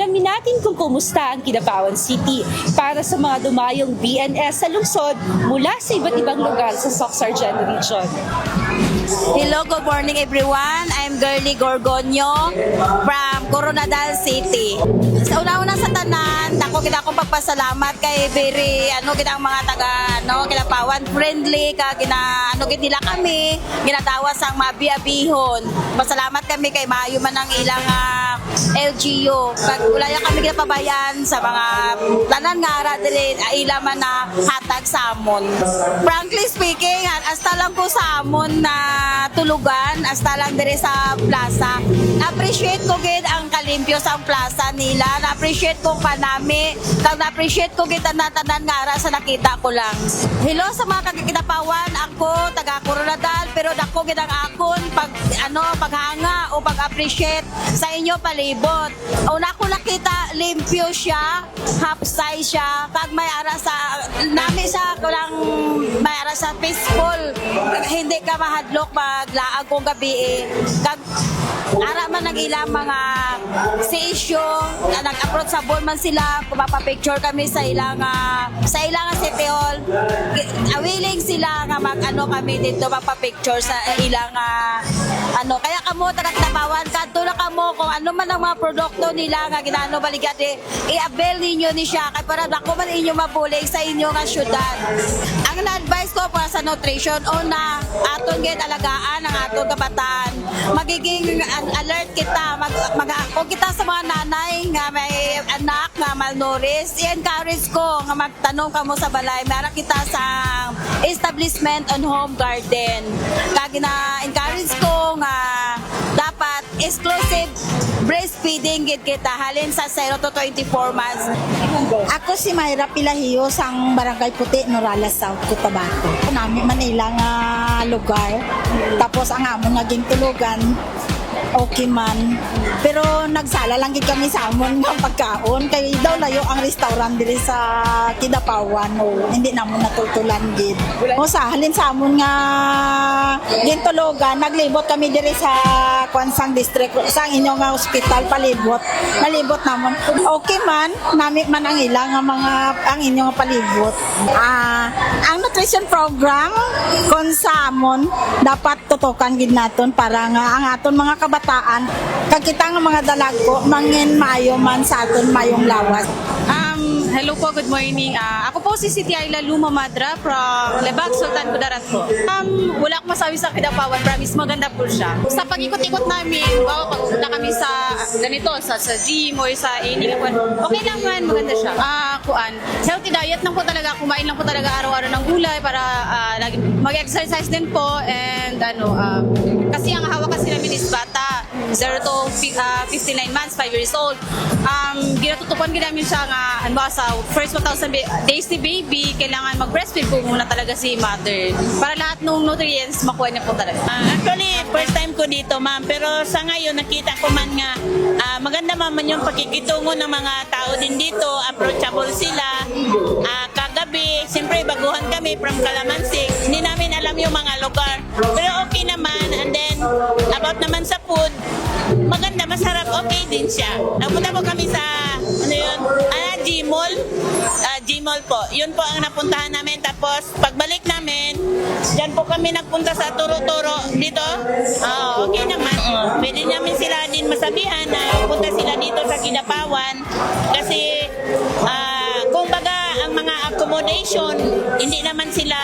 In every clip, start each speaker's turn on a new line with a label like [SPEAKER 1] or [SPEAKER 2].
[SPEAKER 1] alamin natin kung kumusta ang Kidapawan City para sa mga dumayong BNS sa lungsod mula sa iba't ibang lugar sa Soc-Sargento Region.
[SPEAKER 2] Hello, good morning everyone. I'm Girly Gorgonio from Coronadal City. Sa una-una sa tanan, dako kita akong pagpasalamat kay very kita ang mga taga Kidapawan friendly ka gid nila kami, ginatawa sang mabiabihon. Pasalamat kami kay maayo man ang ilang LGU. Pag ulaya kami ginapabayan sa mga tanan nga ara dili ila man na hatag sa amon. Frankly speaking, hasta lang ko sa amon na tulugan, hasta lang dire sa plaza. Appreciate ko gid ang kalimpyo sa plaza nila. Na-appreciate ko panami. Kag na-appreciate ko gid tanan nga ara sa nakita ko lang. Hello sa mga kagkidapawan, ako taga Coronadal pero dako gid ang akon paghanga o pag-appreciate sa inyo palibot. Una ko nakita limpyo siya, half size siya, kag may ara sa nami sa kulang may ara sa peaceful. Hindi ka mahadlok maglaag kung gabi kag ara man ang ilang mga si issue nag-approach sa board man sila kung mapapicture kami sa ilang city hall. Willing sila nga kami dito mapapicture sa ilang kaya kamo taga-Kidapawan kadto na kamo kung ano man ang mga produkto nila nga ginano baligad i-avail ninyo ni siya kay para dako man inyo mabulig sa inyo nga syudad. Ang na-advise ko para sa nutrition una aton gid alagaan ang aton kabataan. Magiging alert kita kung kita sa mga nanay nga may anak nga malnourished, i-encourage ko nga magtanong kamo sa balay mara kita sa establishment on home garden. Kag na-encourage ko nga dapat exclusive breastfeeding gid kita halin sa 0 to 24 months.
[SPEAKER 3] Ako si Mayra Pilahiyo sang Barangay Puti, Norales South, Cotabato. Nami Manila nga lugar. Tapos ang amon naging tulugan okay man. Pero nagsala lang gid kami sa amon nga pagkaon kay daw layo ang restaurant diri sa Kidapawan o hindi namon natultulan gid. O sa halin sa amon nga gintulugan naglibot kami diri sa Kwansang District sa inyong nga hospital palibot. Nalibot namon. Okay man, nami man ang ilang nga mga ang inyong palibot. Ang nutrition program kon sa amon dapat tutukan gid naton para nga ang aton mga kabataan kag kita nga mga dalago mangin maayo man sa aton mayong lawas.
[SPEAKER 4] Hello po, good morning. Ako po si Siti Ayla Luma Madra from Lebak, Sultan Kudarat po. Wala akong masabi sa Kidapawan, promise maganda po siya. Sa pag-ikot-ikot namin, pag-upunta kami sa ganito, sa gym or sa ining, okay lang man, maganda siya. Healthy diet lang po talaga, kumain lang po talaga araw-araw ng gulay para mag-exercise din po and kasi ang hawak kasi namin is bata, 0 to 59 months, 5 years old. Ginatutupan namin siya nga, sa first 1,000 days ni baby, kailangan mag-breastfeed po muna talaga si mother para lahat ng nutrients makuha niya po talaga.
[SPEAKER 5] Actually, first time ko dito, ma'am. Pero sa ngayon, nakita ko man nga maganda man yung pakikitungo ng mga tao din dito. Approachable sila. Kagabi, siyempre baguhan kami from Calamansig. Hindi namin alam yung mga lugar. Pero okay naman. And then, about naman sa food, maganda, masarap, okay din siya. Napunta po kami sa, G-Mall. G-Mall po. Yun po ang napuntahan namin. Tapos, pagbalik namin, dyan po kami nagpunta sa Turo-Turo dito. Okay naman. Pwede namin sila din masabihan na punta sila dito sa Kidapawan. Kasi, kumbaga, ang mga accommodation, hindi naman sila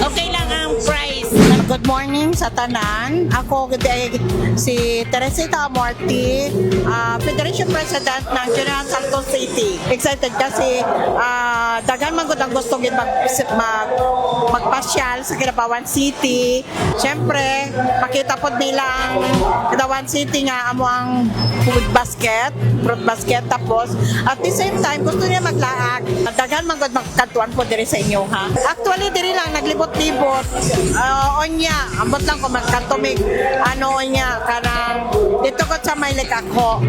[SPEAKER 5] okay lang ang price.
[SPEAKER 3] Good morning sa tanan. Ako si Teresita Amorti, Federation President ng General Santos City. Excited kasi daghan man gud ang gusto gid magpasyal sa Kidapawan City. Siyempre, makita pod nila ang Kidapawan City nga amo ang fruit basket, tapos at the same time gusto niya maglaag. Daghan man gud magkantuan po diri sa inyo ha. Actually diri lang naglibot-libot. Onya
[SPEAKER 6] niya, ambot lang ko magkantumig, ano niya, kanang, dito ko sa may ako,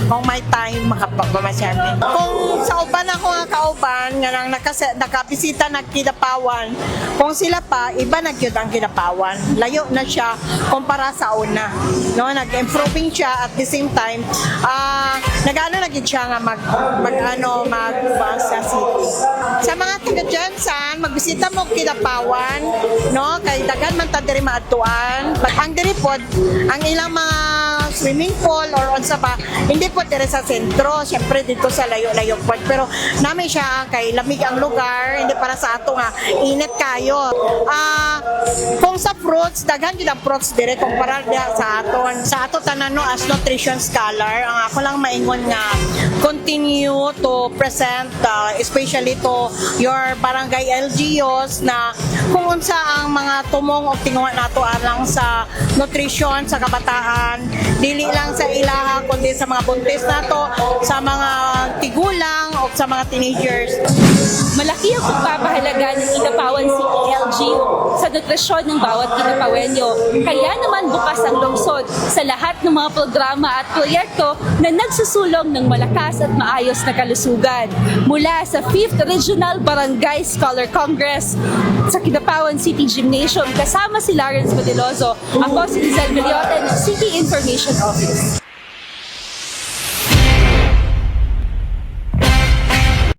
[SPEAKER 6] kung may time, makapagmamasyami. Kung sa uban ako nga kauban, nga nang nakabisita ng Kidapawan, kung sila pa, iba nagyod ang Kidapawan. Layo na siya kumpara sa una. No, nag-improving siya at the same time, nag-ano naging siya nga mag sa city. Sa mga taga Jensen, magbisita mo Kidapawan, no, kay dagan man ta diri maadtuan. Ang diri pod, ang ilang mga swimming pool or unsa pa, hindi po dire sa sentro, syempre dito sa layo-layo po. Pero namin siya kay lamig ang lugar, hindi para sa ato nga init kayo. Kung sa fruits, daghan gid ang fruits dire kumpara sa aton. Sa ato tanan no as nutrition scholar, ang ako lang maingon nga continue to present especially to your barangay LGUs na kung unsa ang mga tumong o tinguha nato alang sa nutrition sa kabataan, dili lang sa ilaha kundi sa mga buntis nato, sa mga tigulang o sa mga teenagers.
[SPEAKER 1] Malaki ang pagpapahalaga ng Kidapawan City LGU sa nutrisyon ng bawat Kidapawenyo. Kaya naman bukas ang lungsod sa lahat ng mga programa at proyekto na nagsusulong ng malakas at maayos na kalusugan. Mula sa 5th Regional Barangay Scholar Congress sa Kidapawan City Gymnasium, kasama si Lawrence Madilozo, ako si Lizelle Villote ng City Information Office.